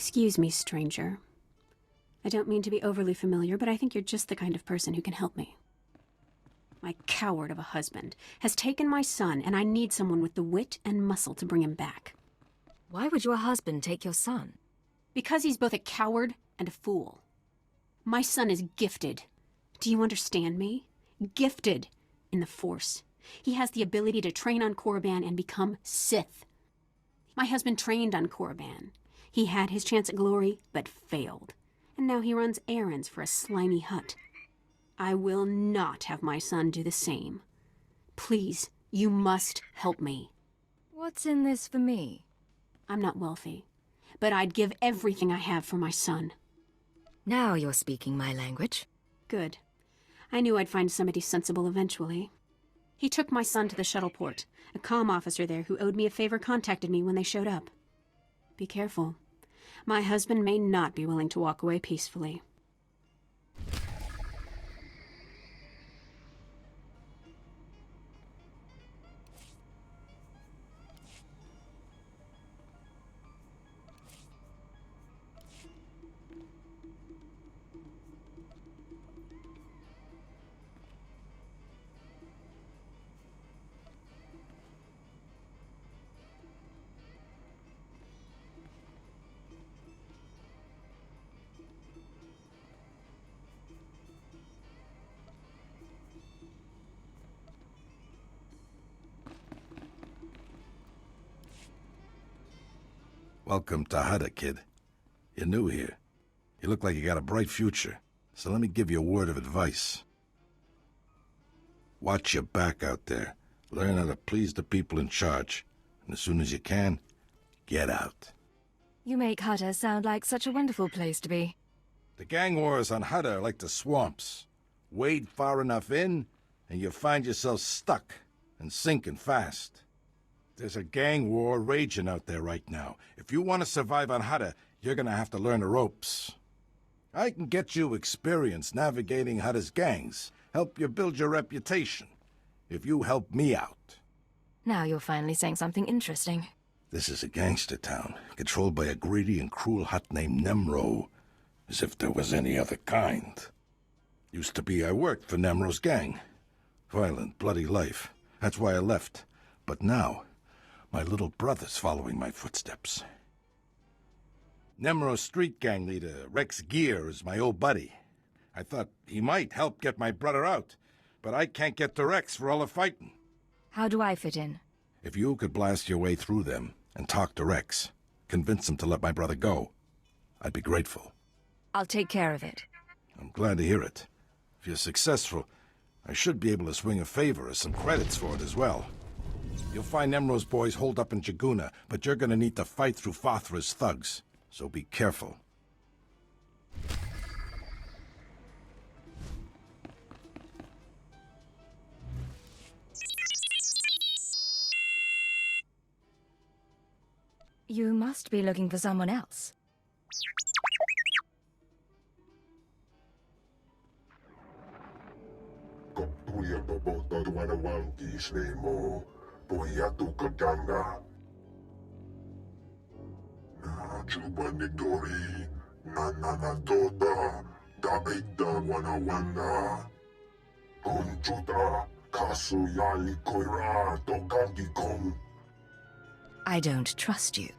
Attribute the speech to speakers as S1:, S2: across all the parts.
S1: Excuse me, stranger. I don't mean to be overly familiar, but I think you're just the kind of person who can help me. My coward of a husband has taken my son, and I need someone with the wit and muscle to bring him back.
S2: Why would your husband take your son?
S1: Because he's both a coward and a fool. My son is gifted. Do you understand me? Gifted in the Force. He has the ability to train on Korriban and become Sith. My husband trained on Korriban. He had his chance at glory, but failed. And now he runs errands for a slimy hut. I will not have my son do the same. Please, you must help me.
S2: What's in this for me?
S1: I'm not wealthy, but I'd give everything I have for my son.
S2: Now you're speaking my language.
S1: Good. I knew I'd find somebody sensible eventually. He took my son to the shuttle port. A comm officer there who owed me a favor contacted me when they showed up. Be careful. My husband may not be willing to walk away peacefully.
S3: Welcome to Hutta, kid. You're new here. You look like you got a bright future, so let me give you a word of advice. Watch your back out there. Learn how to please the people in charge. And as soon as you can, get out.
S2: You make Hutta sound like such a wonderful place to be.
S3: The gang wars on Hutta are like the swamps. Wade far enough in, and you find yourself stuck and sinking fast. There's a gang war raging out there right now. If you want to survive on Hutta, you're gonna have to learn the ropes. I can get you experience navigating Hutta's gangs, help you build your reputation, if you help me out.
S2: Now you're finally saying something interesting.
S3: This is a gangster town, controlled by a greedy and cruel Hutt named Nemro, as if there was any other kind. Used to be I worked for Nemro's gang. Violent, bloody life. That's why I left. But now, my little brother's following my footsteps. Nemro's street gang leader, Rex Gear, is my old buddy. I thought he might help get my brother out, but I can't get to Rex for all the fighting.
S2: How do I fit in?
S3: If you could blast your way through them and talk to Rex, convince him to let my brother go, I'd be grateful.
S2: I'll take care of it.
S3: I'm glad to hear it. If you're successful, I should be able to swing a favor or some credits for it as well. You'll find Nemro's boys holed up in Jaguna, but you're gonna need to fight through Fathra's thugs, so be careful.
S2: You must be looking for someone else. I don't trust you.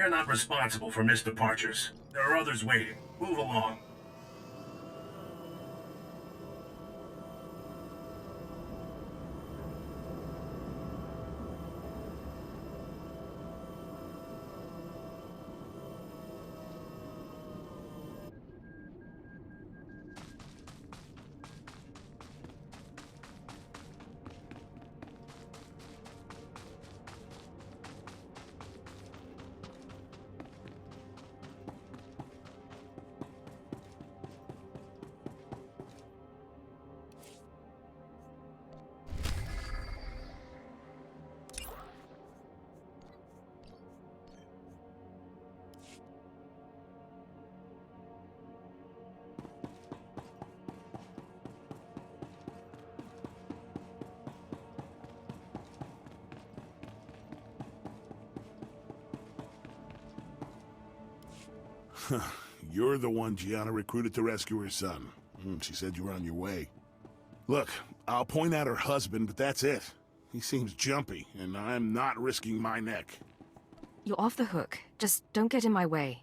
S4: We're not responsible for missed departures. There are others waiting. Move along.
S5: You're the one Gianna recruited to rescue her son. She said you were on your way. Look, I'll point out her husband, but that's it. He seems jumpy, and I'm not risking my neck.
S2: You're off the hook. Just don't get in my way.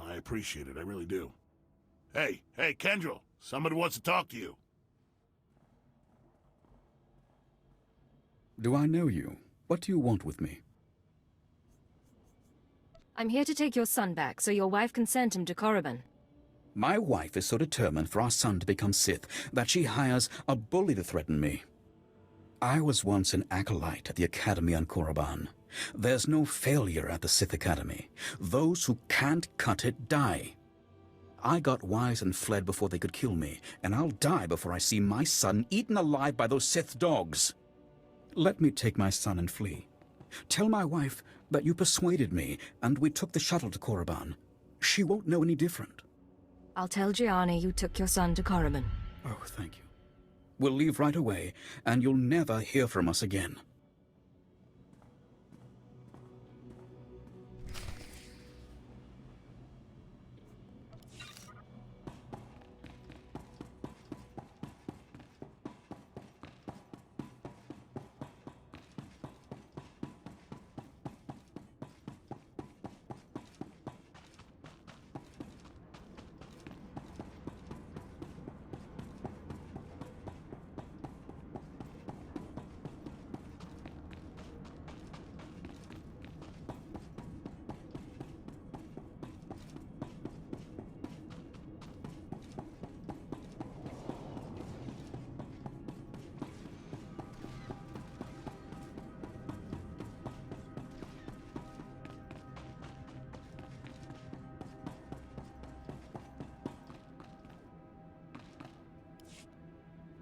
S5: I appreciate it, I really do. Hey, Kendrell, somebody wants to talk to you.
S6: Do I know you? What do you want with me?
S2: I'm here to take your son back, so your wife can send him to Korriban.
S6: My wife is so determined for our son to become Sith that she hires a bully to threaten me. I was once an acolyte at the Academy on Korriban. There's no failure at the Sith Academy. Those who can't cut it die. I got wise and fled before they could kill me, and I'll die before I see my son eaten alive by those Sith dogs. Let me take my son and flee. Tell my wife that you persuaded me, and we took the shuttle to Korriban. She won't know any different.
S2: I'll tell Gianna you took your son to Korriban.
S6: Oh, thank you. We'll leave right away, and you'll never hear from us again.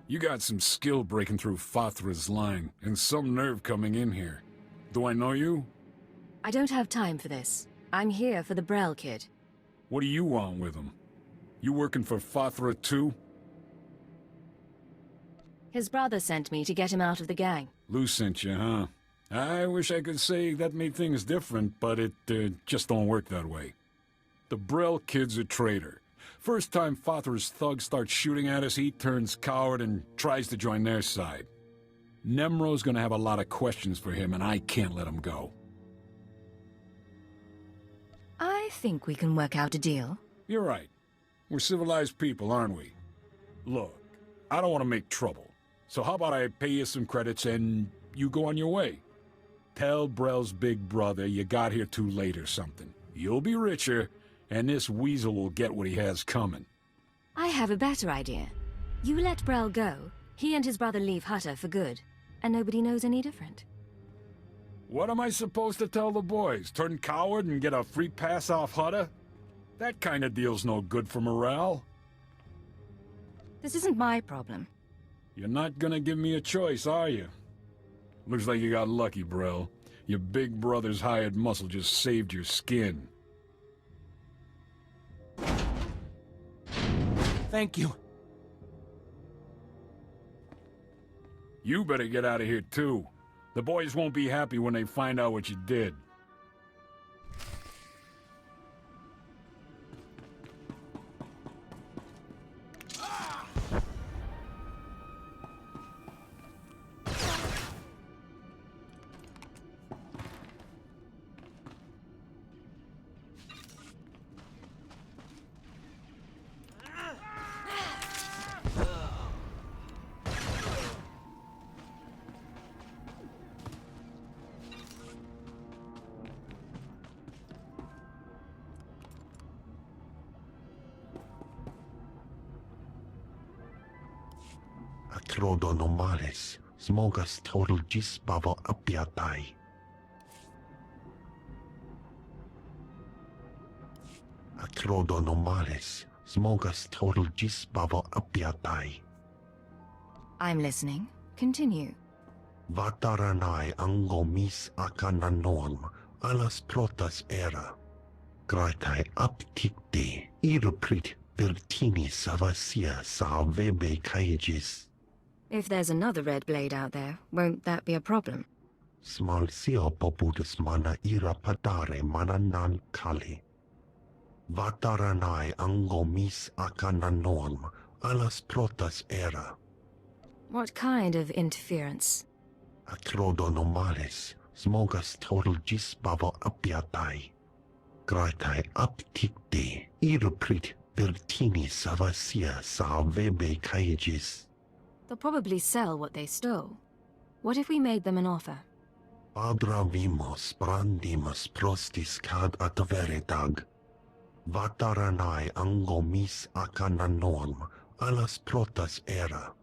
S7: You got some skill breaking through Fathra's line, and some nerve coming in here. Do I know you?
S2: I don't have time for this. I'm here for the Brel kid.
S7: What do you want with him? You working for Fathra too?
S2: His brother sent me to get him out of the gang.
S7: Lou sent you, huh? I wish I could say that made things different, but it just don't work that way. The Brel kid's a traitor. First time Fathra's thugs start shooting at us, he turns coward and tries to join their side. Nemro's gonna have a lot of questions for him, and I can't let him go.
S2: I think we can work out a deal.
S7: You're right. We're civilized people, aren't we? Look, I don't want to make trouble. So how about I pay you some credits and you go on your way? Tell Brel's big brother you got here too late or something. You'll be richer, and this weasel will get what he has coming.
S2: I have a better idea. You let Brel go, he and his brother leave Hutter for good, and nobody knows any different.
S7: What am I supposed to tell the boys? Turn coward and get a free pass off Hutter? That kind of deal's no good for morale.
S2: This isn't my problem.
S7: You're not gonna give me a choice, are you? Looks like you got lucky, Brel. Your big brother's hired muscle just saved your skin.
S8: Thank you.
S7: You better get out of here, too. The boys won't be happy when they find out what you did.
S8: Acrodonomales, smogas total gisbavo apiatai. Acrodonomales, smogas total gisbavo apiatai.
S2: I'm listening. Continue.
S8: Vataranai angomis akananorm, alas protas era. Graitai apticte, iruprit vertini savasia salvebe caegis.
S2: If there's another red blade out there, won't that be a problem?
S8: Smalsio poputus mana ira padare mananan kali. Vataranai angomis akananorm, alas protas era.
S2: What kind of interference?
S8: Acrodonomales, smogas total gisbavo apiatai. Graitai apticte, iruprit vertini savasia salvebe caegis.
S2: They'll probably sell what they stole. What if we made them an offer?
S8: Padravimos brandimus prostis cad adveredag. Vataranai angomis akananorm, alas protas era.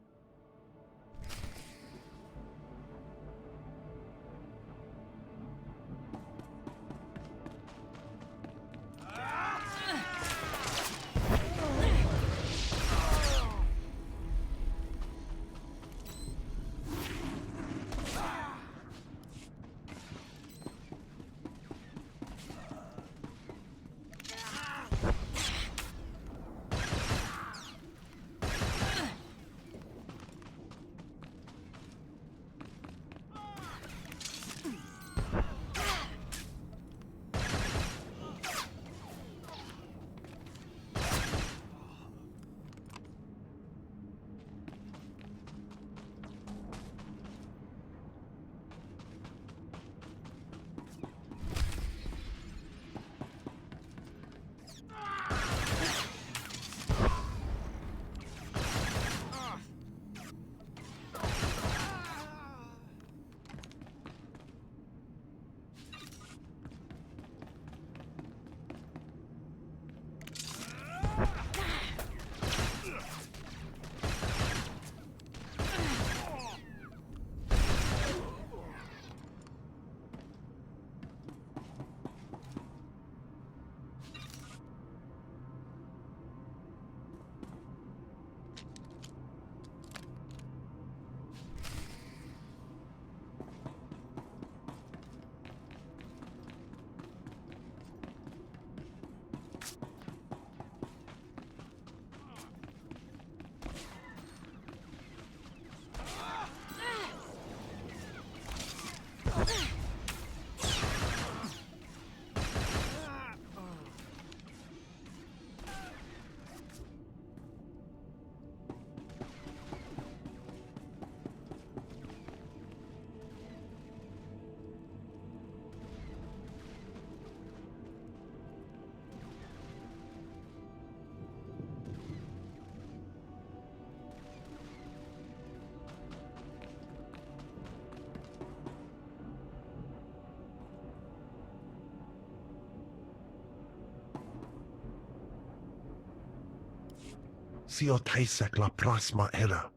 S8: Sio taisek la prasma era.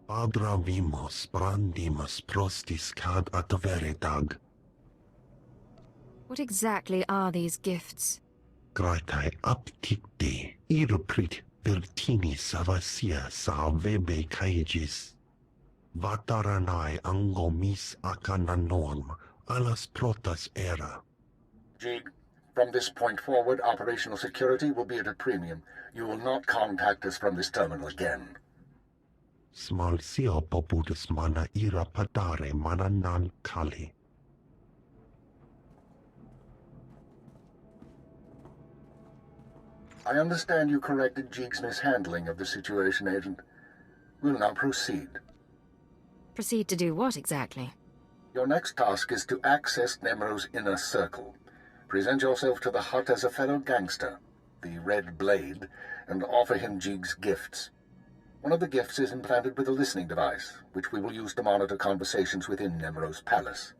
S8: Padravimos brandimus prostis cad adveredag.
S2: What exactly are these gifts?
S8: Graitai apticte, iruprit vertini savasia salvebe caegis. Vataranai angomis akananorm, alas protas era.
S9: Jig, from this point forward, operational security will be at a premium. You will not contact us from this terminal again.
S8: Smalsio poputus mana ira padare mananan kali.
S9: I understand you corrected Jig's mishandling of the situation, Agent. We'll now proceed.
S2: Proceed to do what exactly?
S9: Your next task is to access Nemero's inner circle. Present yourself to the hut as a fellow gangster, the Red Blade, and offer him Jig's gifts. One of the gifts is implanted with a listening device, which we will use to monitor conversations within Nemero's palace.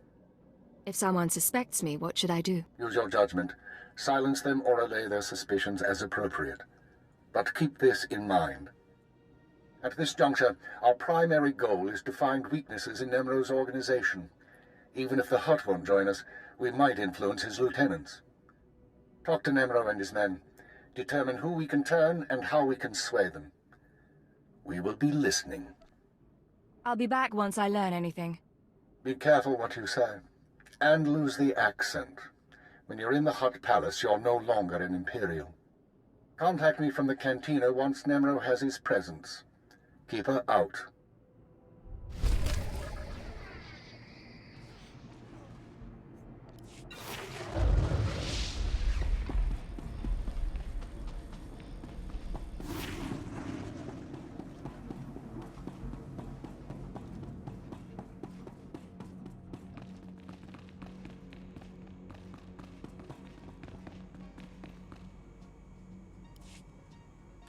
S2: If someone suspects me, what should I do?
S9: Use your judgment. Silence them or allay their suspicions as appropriate. But keep this in mind. At this juncture, our primary goal is to find weaknesses in Nemro's organization. Even if the Hutt won't join us, we might influence his lieutenants. Talk to Nemro and his men. Determine who we can turn and how we can sway them. We will be listening.
S2: I'll be back once I learn anything.
S9: Be careful what you say. And lose the accent. When you're in the Hutt Palace, you're no longer an Imperial. Contact me from the cantina once Nemro has his presence. Keep her out.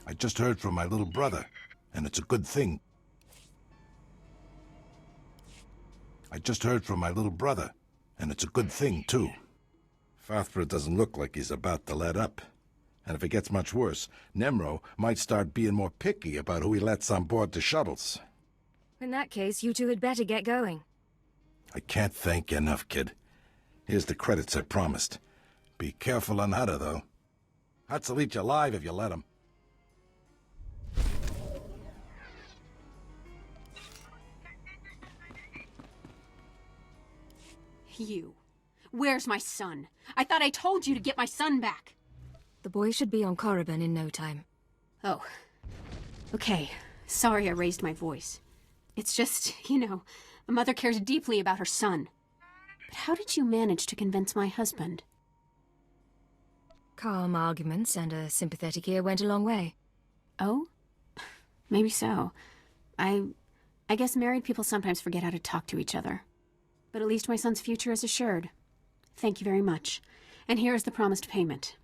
S3: I just heard from my little brother, and it's a good thing. I just heard from my little brother, and it's a good thing, too. Fathra doesn't look like he's about to let up. And if it gets much worse, Nemro might start being more picky about who he lets on board the shuttles.
S2: In that case, you two had better get going.
S3: I can't thank you enough, kid. Here's the credits I promised. Be careful on Hutter, though. Huts will eat you alive if you let him.
S1: You. Where's my son? I thought I told you to get my son back.
S2: The boy should be on Korriban in no time.
S1: Oh. Okay. Sorry I raised my voice. It's just, a mother cares deeply about her son. But how did you manage to convince my husband?
S2: Calm arguments and a sympathetic ear went a long way.
S1: Oh? Maybe so. I guess married people sometimes forget how to talk to each other. But at least my son's future is assured. Thank you very much. And here is the promised payment.